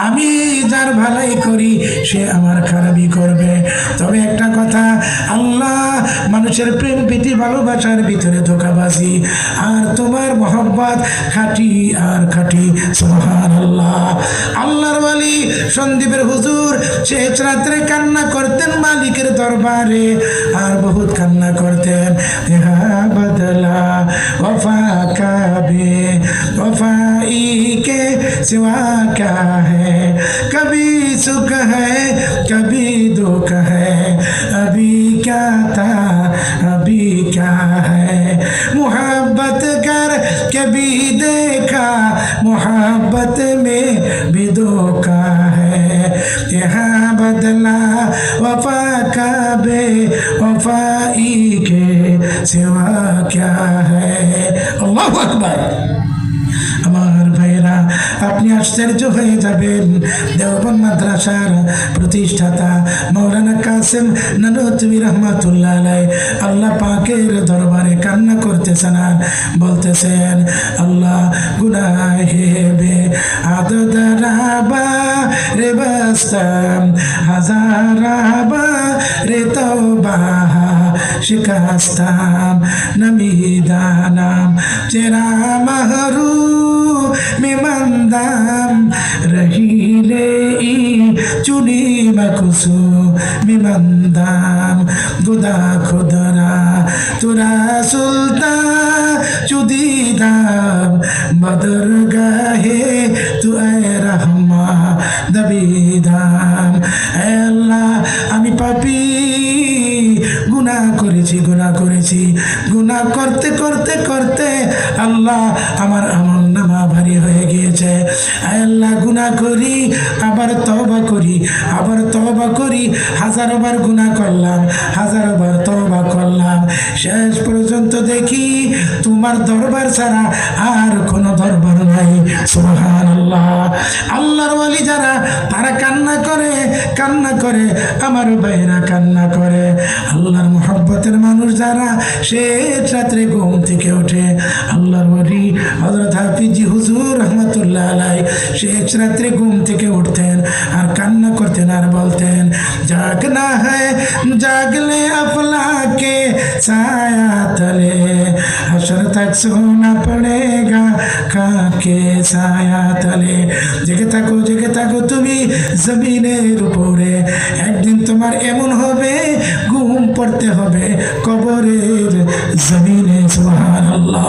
আমি যার ভালাই করি সে আমার খারাপই করবে। তবে একটা কথা, আল্লাহ মানুষের প্রেম প্রীতি ভালোবাসার ভিতরে ধোঁকাবাজি, আর তোমার মোহাব্বত খাঁটি আর খাঁটি। সুবহানাল্লাহ। আল্লাহর ওয়ালি সন্দীপের হুজুর শেষ রাত্রে কান্না করতেন মালিকের দরবারে, আর বহুত কান্না করতেন। ইহা বদলা ওফা কাবে ওফাই কে सिवा क्या है, कभी सुख है कभी दुख है, अभी क्या था अभी क्या है, मोहब्बत कर कभी देखा मोहब्बत में भी धोखा है, यहाँ बदला वफा का बे वफाई के सिवा क्या है। अल्लाहु अकबर। আমার ভাইরা, আপনি আশ্চর্য হয়ে যাবেন, দেওবন্দ মাদ্রাসার প্রতিষ্ঠাতা মাওলানা কাসেম নানুতুবি রহমাতুল্লাহ আলাইহি আল্লাহ পাকের দরবারে কান্না করতেছেন আর বলতেছেন, আল্লাহ গুনাহে বে আদদ রাবা রে বাস্তাম হাজারাবা রে তওবা শিকাস্তাম নমিদানাম চেরা মাহরু মিমন্দাম রহিলে ই চুনি মকুসু মিমন্দাম গুদা খুদরা তুরা সুলতান চুদিদাম বদর গাহে তু এ রহমা দবিদাম। হে আল্লাহ, আমি পাপী, গুনাহ করেছি, গুনাহ করতে করতে করতে আল্লাহ আমার আমল নামা ভারী হয়ে গিয়েছে। আল্লাহ, গুনাহ করি আবার তওবা করি, হাজারবার গুনাহ করলাম, হাজারবার তওবা করলাম, শেষ পর্যন্ত দেখি তোমার দরবার ছাড়া আর কোনো দরবার নাই। সুবহানাল্লাহ। আল্লাহর ওয়ালি যারা, তারা কান্না করে, আমার ভাইরা কান্না করে। আল্লাহর মুহাব্বতের মানুষ যারা, শেষ রাত্রে ঘুম থেকে ওঠে। আল্লাহর ওয়ালি হযরত হাফিজি হুজুর রহমাতুল্লাহ আলাইহি শেষ রাত্রে ঘুম থেকে উঠতেন আর কান্না করতেন আর বলতেন, জাগনা হ্যায় জাগলে আফলাকে ছায়া তলে, হাসর তক সোনা পড়েগা কাকে ছায়া তলে। জেগে থাকো তুমি জমিনের উপরে, একদিন তোমার এমন হবে ঘুম পড়তে হবে কবরের জমিনে। সুবহানাল্লাহ।